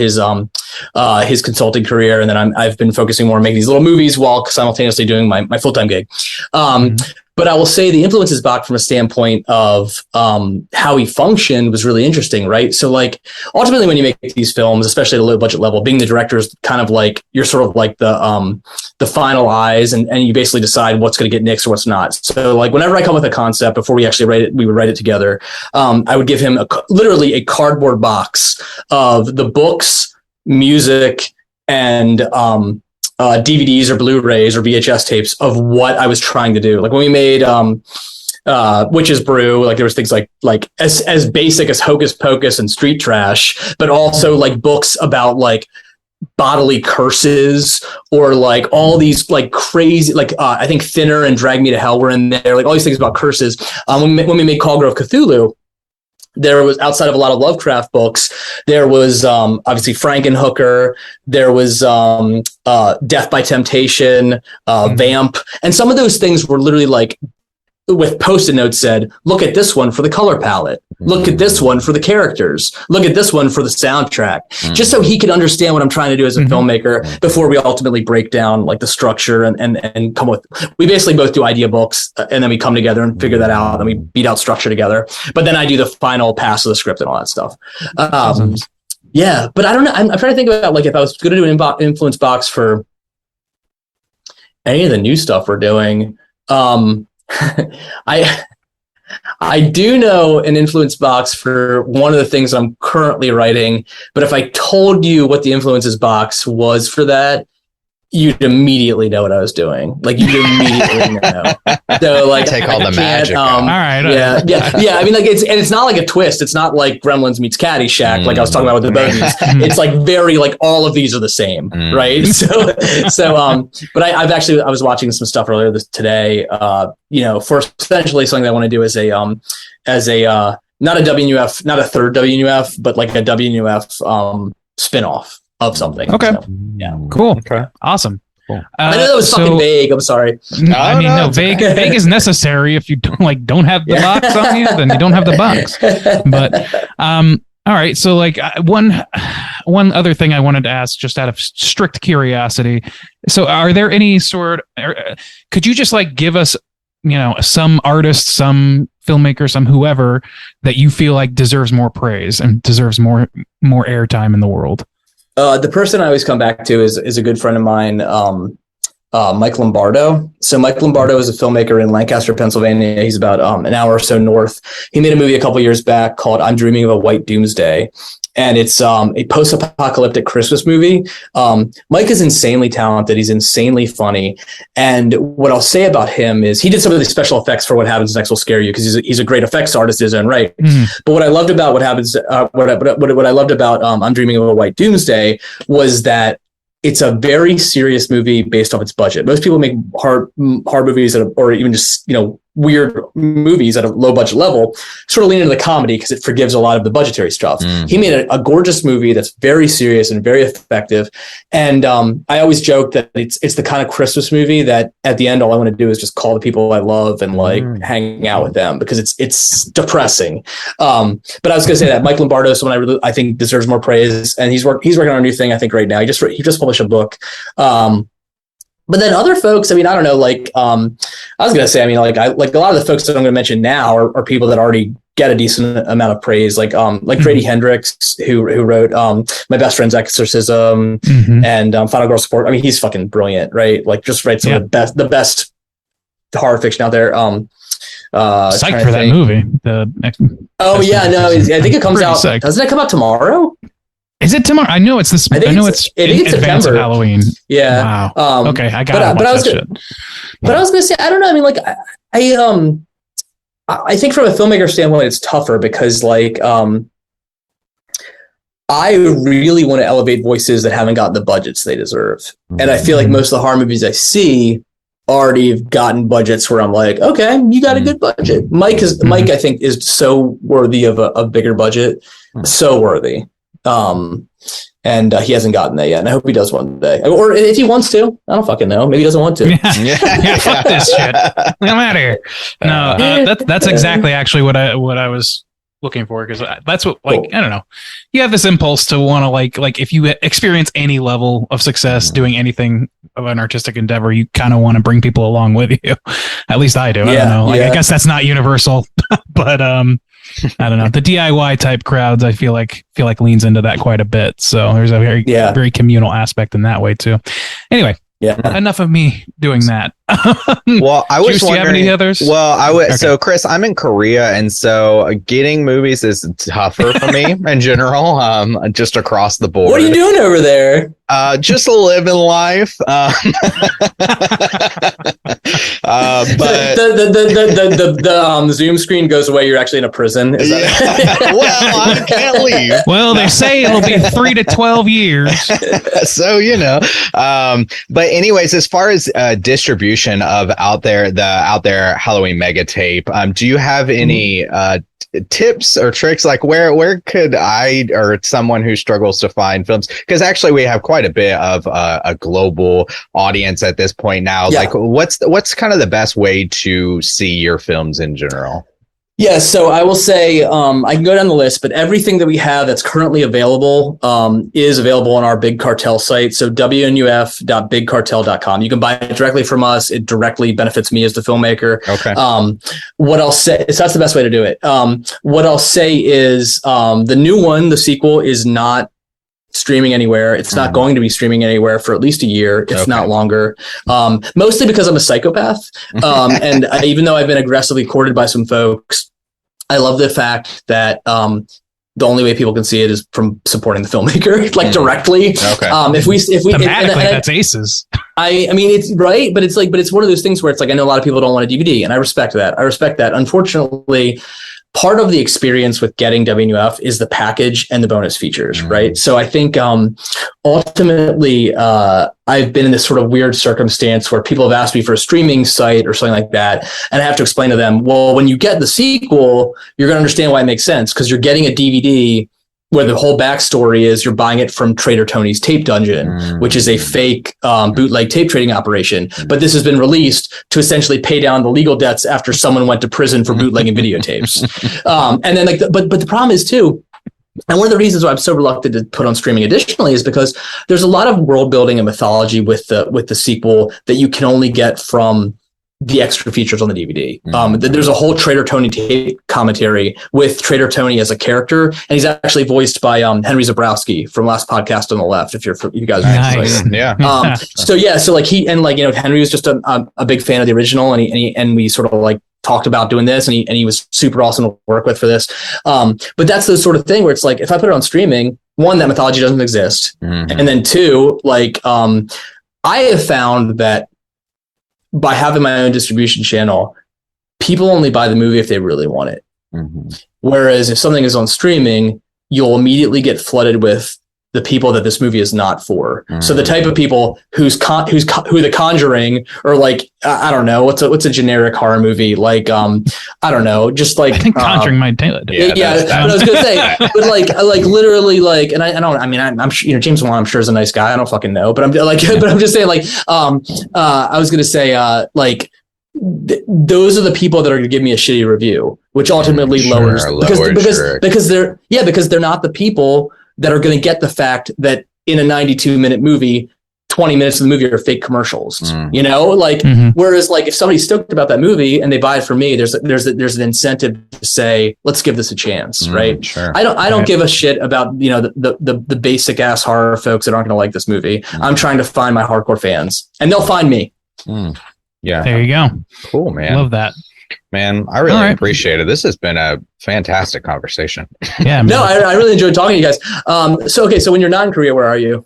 [SPEAKER 2] consulting career. And then I've been focusing more on making these little movies while simultaneously doing my full-time gig. But I will say the influences back from a standpoint of how he functioned was really interesting, right? So like ultimately when you make these films, especially at a low budget level, being the director is kind of like, you're sort of like the final eyes and you basically decide what's going to get nixed or what's not. So like whenever I come with a concept, before we actually write it, we would write it together. I would give him literally a cardboard box of the books, music, and DVDs or Blu-rays or VHS tapes of what I was trying to do. Like when we made Witch's Brew, like there was things like as basic as Hocus Pocus and Street Trash, but also like books about like bodily curses or like all these like crazy, like I think Thinner and Drag Me to Hell were in there, like all these things about curses. When we made Call Grove Cthulhu, there was, outside of a lot of Lovecraft books, there was obviously Frankenhooker, there was Death by Temptation, Vamp, and some of those things were literally like with post-it notes said, look at this one for the color palette. Look at this one for the characters. Look at this one for the soundtrack. Just so he could understand what I'm trying to do as a filmmaker before we ultimately break down like the structure and come with, we basically both do idea books and then we come together and figure that out and we beat out structure together. But then I do the final pass of the script and all that stuff. Yeah, but I don't know. I'm trying to think about like if I was going to do an influence box for any of the new stuff we're doing. I do know an influence box for one of the things I'm currently writing, but if I told you what the influences box was for that, you'd immediately know what I was doing. Like you'd immediately know. So like
[SPEAKER 3] take all the magic.
[SPEAKER 1] All right.
[SPEAKER 2] Yeah. I mean, like it's not like a twist. It's not like Gremlins meets Caddyshack, like I was talking about with the bogies. It's like very like all of these are the same, right? So but I was watching some stuff earlier today. For essentially something I want to do as a not a WNUF, not a third WNUF, but like a WNUF spinoff of something.
[SPEAKER 1] Okay.
[SPEAKER 2] So, yeah.
[SPEAKER 1] Cool. Okay. Awesome.
[SPEAKER 2] Cool. I know that was fucking vague. I'm sorry.
[SPEAKER 1] Vague is necessary. If you don't have the box on you, then you don't have the box. But all right. So like one other thing I wanted to ask, just out of strict curiosity. So are there any could you just like give us, some artist, some filmmaker, some whoever that you feel like deserves more praise and deserves more airtime in the world?
[SPEAKER 2] The person I always come back to is a good friend of mine, Mike Lombardo. So Mike Lombardo is a filmmaker in Lancaster, Pennsylvania. He's about an hour or so north. He made a movie a couple years back called I'm Dreaming of a White Doomsday. And it's a post-apocalyptic Christmas movie. Mike is insanely talented. He's insanely funny. And what I'll say about him is he did some of the special effects for What Happens Next Will Scare You because he's a great effects artist in his own right. But what I loved about what I loved about I'm Dreaming of a White Doomsday was that it's a very serious movie based off its budget. Most people make hard movies or even just, weird movies at a low budget level sort of lean into the comedy because it forgives a lot of the budgetary stuff. He made a gorgeous movie that's very serious and very effective. And I always joke that it's the kind of Christmas movie that at the end, all I want to do is just call the people I love and like hang out with them because it's depressing. But I was going to say that Mike Lombardo is someone I think deserves more praise. And he's working on a new thing, I think right now. He just published a book. But then other folks, I mean, I don't know, like, I was going to say, I mean, like a lot of the folks that I'm going to mention now are people that already get a decent amount of praise, like Grady Hendrix, who wrote My Best Friend's Exorcism and Final Girl Support. I mean, he's fucking brilliant, right? Like just writes some of the best horror fiction out there.
[SPEAKER 1] Psyched for that movie. I
[SPEAKER 2] think it comes out. Psyched. Doesn't it come out tomorrow?
[SPEAKER 1] Is it tomorrow? I know it's this. I know it's in advance of Halloween.
[SPEAKER 2] Yeah.
[SPEAKER 1] Wow. Okay, I got it. But I was going
[SPEAKER 2] to say, I don't know. I mean, like, I think from a filmmaker standpoint, it's tougher because, like, I really want to elevate voices that haven't gotten the budgets they deserve, and I feel like most of the horror movies I see already have gotten budgets where I'm like, okay, you got a good budget. Mike, I think, is so worthy of a bigger budget, so worthy. And he hasn't gotten that yet, and I hope he does one day. Or if he wants to, I don't fucking know. Maybe he doesn't want to.
[SPEAKER 1] Yeah, fuck this shit. I'm out of here. No, that's exactly actually what I was looking for because that's what I don't know. You have this impulse to want to like if you experience any level of success doing anything of an artistic endeavor, you kind of want to bring people along with you. At least I do. I don't know. I guess that's not universal, but I don't know. The DIY type crowds, I feel like leans into that quite a bit. So there's a very communal aspect in that way too. Anyway, enough of me doing that.
[SPEAKER 3] Well, I was
[SPEAKER 1] Juice, do you have any others?
[SPEAKER 3] Well, I would. Okay. So, Chris, I'm in Korea, and so getting movies is tougher for me in general. Just across the board.
[SPEAKER 2] What are you doing over there?
[SPEAKER 3] Just living life. But
[SPEAKER 2] the Zoom screen goes away. You're actually in a prison. Is that
[SPEAKER 3] well, I can't leave.
[SPEAKER 1] Well, they say it'll be 3 to 12 years.
[SPEAKER 3] So but anyways, as far as distribution of the out there Halloween mega tape, do you have any tips or tricks, like where could I or someone who struggles to find films, because actually we have quite a bit of a global audience at this point now. Like what's kind of the best way to see your films in general?
[SPEAKER 2] Yeah, so I will say I can go down the list, but everything that we have that's currently available is available on our Big Cartel site. So WNUF.bigcartel.com. You can buy it directly from us. It directly benefits me as the filmmaker.
[SPEAKER 3] Okay.
[SPEAKER 2] What I'll say is that's the best way to do it. What I'll say is the new one, the sequel, is not streaming anywhere. It's not going to be streaming anywhere for at least a year, if not longer. Mostly because I'm a psychopath. And even though I've been aggressively courted by some folks, I love the fact that the only way people can see it is from supporting the filmmaker, like directly. Okay. If we
[SPEAKER 1] thematically, that's aces.
[SPEAKER 2] I mean, it's right, but it's one of those things where it's like, I know a lot of people don't want a DVD, and I respect that. Unfortunately, part of the experience with getting WNUF is the package and the bonus features, right? So I think ultimately I've been in this sort of weird circumstance where people have asked me for a streaming site or something like that, and I have to explain to them, well, when you get the sequel, you're going to understand why it makes sense, because you're getting a DVD where the whole backstory is you're buying it from Trader Tony's Tape Dungeon, which is a fake bootleg tape trading operation. But this has been released to essentially pay down the legal debts after someone went to prison for bootlegging videotapes. And then but the problem is too, and one of the reasons why I'm so reluctant to put on streaming additionally is because there's a lot of world building and mythology with the sequel that you can only get from the extra features on the DVD. There's a whole Trader Tony tape commentary with Trader Tony as a character, and he's actually voiced by Henry Zabrowski from Last Podcast on the Left. If you guys are
[SPEAKER 1] nice.
[SPEAKER 3] Yeah.
[SPEAKER 2] So like Henry was just a big fan of the original, and we sort of like talked about doing this, and he was super awesome to work with for this. But that's the sort of thing where it's like, if I put it on streaming, one, that mythology doesn't exist, and then two, like I have found that by having my own distribution channel, people only buy the movie if they really want it. Whereas if something is on streaming, you'll immediately get flooded with the people that this movie is not for. So the type of people who The Conjuring, or like, I don't know, what's a generic horror movie? Like, I don't know, just like,
[SPEAKER 1] I think Conjuring might do it.
[SPEAKER 2] Yeah, I was gonna say, but like literally, like, and I'm sure, James Wan, I'm sure, is a nice guy. I don't fucking know, but I'm just saying, like, I was gonna say, those are the people that are gonna give me a shitty review, which ultimately lowers because they're not the people that are going to get the fact that in a 92-minute movie, 20 minutes of the movie are fake commercials, whereas like if somebody's stoked about that movie and they buy it from me, there's an incentive to say, let's give this a chance. Right. Sure. I don't give a shit about, the basic ass horror folks that aren't going to like this movie. I'm trying to find my hardcore fans, and they'll find me.
[SPEAKER 3] Yeah.
[SPEAKER 1] There you go.
[SPEAKER 3] Cool, man.
[SPEAKER 1] Love that.
[SPEAKER 3] Man, I really appreciate it. This has been a fantastic conversation.
[SPEAKER 1] Yeah.
[SPEAKER 2] No, I really enjoyed talking to you guys. So when you're not in Korea, where are you?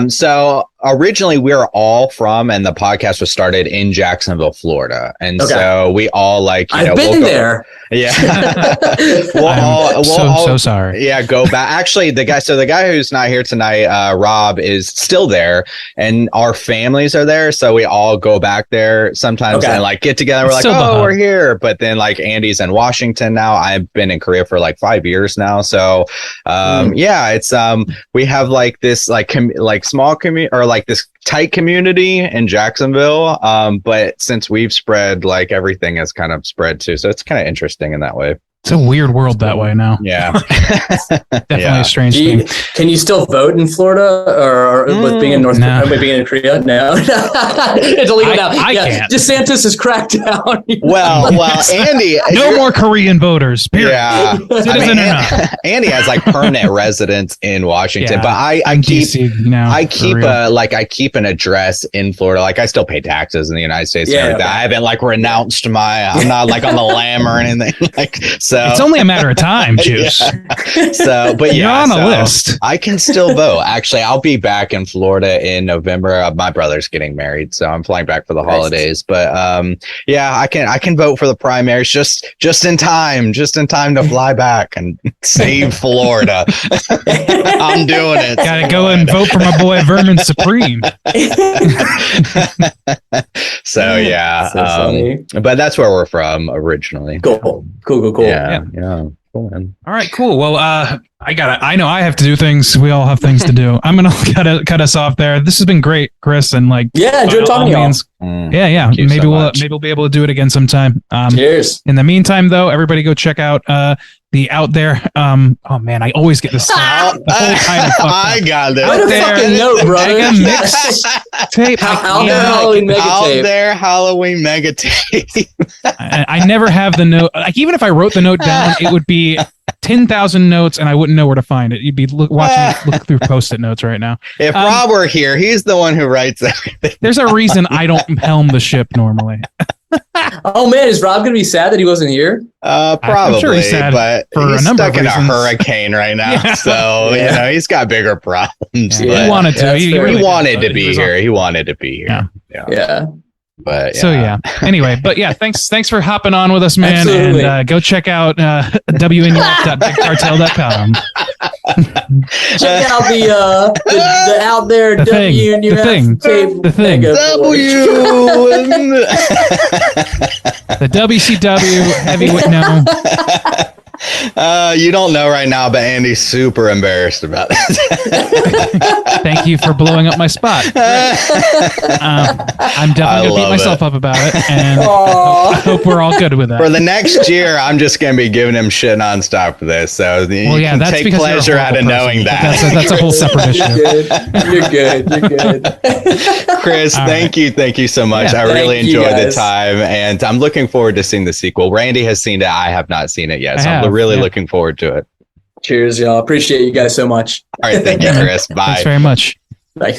[SPEAKER 3] So originally we were all from, and the podcast was started in Jacksonville, Florida. And so we all like,
[SPEAKER 2] I've been there.
[SPEAKER 3] Yeah.
[SPEAKER 1] so sorry.
[SPEAKER 3] Yeah. Go back. Actually, the guy who's not here tonight, Rob, is still there, and our families are there. So we all go back there sometimes and like get together. We're like, we're here. But then like Andy's in Washington now. I've been in Korea for like 5 years now. So, it's, we have like this, like small community, or like this tight community in Jacksonville. But since we've spread, like everything has kind of spread too. So it's kind of interesting in that way.
[SPEAKER 1] It's a weird world that way now.
[SPEAKER 3] Yeah.
[SPEAKER 1] Definitely a strange thing.
[SPEAKER 2] Can you still vote in Florida or with being in being in Korea? No. It's illegal now.
[SPEAKER 1] I can't.
[SPEAKER 2] DeSantis has cracked down.
[SPEAKER 3] Well, Andy.
[SPEAKER 1] No more Korean voters. Period.
[SPEAKER 3] Yeah. Andy has like permanent residence in Washington, but I keep an address in Florida. Like I still pay taxes in the United States. And everything. I haven't like renounced I'm not like on the lam or anything. Like, so
[SPEAKER 1] it's only a matter of time, Juice.
[SPEAKER 3] So, but
[SPEAKER 1] you're on a list.
[SPEAKER 3] I can still vote. Actually, I'll be back in Florida in November. My brother's getting married, so I'm flying back for the holidays. But I can vote for the primaries just in time to fly back and save Florida. I'm doing it.
[SPEAKER 1] Gotta go and vote for my boy Vermin Supreme.
[SPEAKER 3] So but that's where we're from originally.
[SPEAKER 2] Cool.
[SPEAKER 3] Yeah. Cool, man.
[SPEAKER 1] All right, cool. Well, I know I have to do things. We all have things to do. I'm gonna cut us off there. This has been great, Chris, and like,
[SPEAKER 2] enjoy talking to y'all.
[SPEAKER 1] Yeah.
[SPEAKER 3] Thank you
[SPEAKER 1] Maybe
[SPEAKER 3] so
[SPEAKER 1] we'll
[SPEAKER 3] much.
[SPEAKER 1] maybe we'll be able to do it again sometime.
[SPEAKER 2] Cheers.
[SPEAKER 1] In the meantime, though, everybody go check out the Out There. Oh man, I always get this. The whole title fucked
[SPEAKER 3] I
[SPEAKER 1] up.
[SPEAKER 3] got it.
[SPEAKER 2] What a
[SPEAKER 1] there,
[SPEAKER 2] fucking note, brother.
[SPEAKER 1] Mega mix tape.
[SPEAKER 2] Out There Halloween Mega
[SPEAKER 3] Out
[SPEAKER 2] Tape.
[SPEAKER 3] There Halloween Mega Tape.
[SPEAKER 1] I never have the note. Like, even if I wrote the note down, it would be 10,000 notes, and I wouldn't know where to find it. You'd be watching me look through Post-it notes right now.
[SPEAKER 3] If Rob were here, he's the one who writes everything.
[SPEAKER 1] There's a reason I don't helm the ship normally.
[SPEAKER 2] Oh man, is Rob gonna be sad that he wasn't here?
[SPEAKER 3] Probably,
[SPEAKER 1] I'm sure he's sad
[SPEAKER 3] but
[SPEAKER 1] for
[SPEAKER 3] he's
[SPEAKER 1] a number
[SPEAKER 3] stuck
[SPEAKER 1] of
[SPEAKER 3] in a
[SPEAKER 1] reasons.
[SPEAKER 3] hurricane right now,
[SPEAKER 1] Yeah.
[SPEAKER 3] so you know he's got bigger problems.
[SPEAKER 1] Yeah, he wanted to.
[SPEAKER 2] that's
[SPEAKER 1] He
[SPEAKER 2] fair.
[SPEAKER 1] really
[SPEAKER 3] He
[SPEAKER 1] did,
[SPEAKER 3] wanted
[SPEAKER 1] but
[SPEAKER 3] to be
[SPEAKER 1] was
[SPEAKER 3] here.
[SPEAKER 1] on-
[SPEAKER 3] He wanted to be here.
[SPEAKER 2] Yeah.
[SPEAKER 3] But
[SPEAKER 1] So yeah. Anyway, but yeah, thanks for hopping on with us, man.
[SPEAKER 2] Absolutely.
[SPEAKER 1] And go check out WNUF.bigcartel.com.
[SPEAKER 2] Check out the Out There
[SPEAKER 1] The thing.
[SPEAKER 2] WNUF
[SPEAKER 1] The thing.
[SPEAKER 2] tape.
[SPEAKER 1] The thing.
[SPEAKER 2] Mega
[SPEAKER 1] The WCW heavyweight. No,
[SPEAKER 3] you don't know right now, but Andy's super embarrassed about it.
[SPEAKER 1] thank you for blowing up my spot. I'm definitely gonna beat
[SPEAKER 3] love
[SPEAKER 1] myself
[SPEAKER 3] it.
[SPEAKER 1] up about it, and
[SPEAKER 2] Aw.
[SPEAKER 1] I hope we're all good with that.
[SPEAKER 3] For the next year, I'm just gonna be giving him shit nonstop for this. So you can
[SPEAKER 1] that's
[SPEAKER 3] take
[SPEAKER 1] because you're a
[SPEAKER 3] pleasure out of
[SPEAKER 1] horrible
[SPEAKER 3] knowing
[SPEAKER 1] person.
[SPEAKER 3] that.
[SPEAKER 1] That's a whole separate issue.
[SPEAKER 2] You're good. You're good.
[SPEAKER 3] Chris,
[SPEAKER 1] All
[SPEAKER 3] thank you so much.
[SPEAKER 1] Yeah.
[SPEAKER 3] I really
[SPEAKER 2] Thank you,
[SPEAKER 3] enjoyed the
[SPEAKER 2] guys.
[SPEAKER 3] time, and I'm looking forward to seeing the sequel. Randy has seen it. I have not seen it yet, so I'm
[SPEAKER 1] have,
[SPEAKER 3] really
[SPEAKER 1] yeah.
[SPEAKER 3] looking forward to it.
[SPEAKER 2] Cheers, y'all. Appreciate you guys so much.
[SPEAKER 3] All right, thank you, Chris. Bye.
[SPEAKER 1] Thanks very much.
[SPEAKER 2] Bye.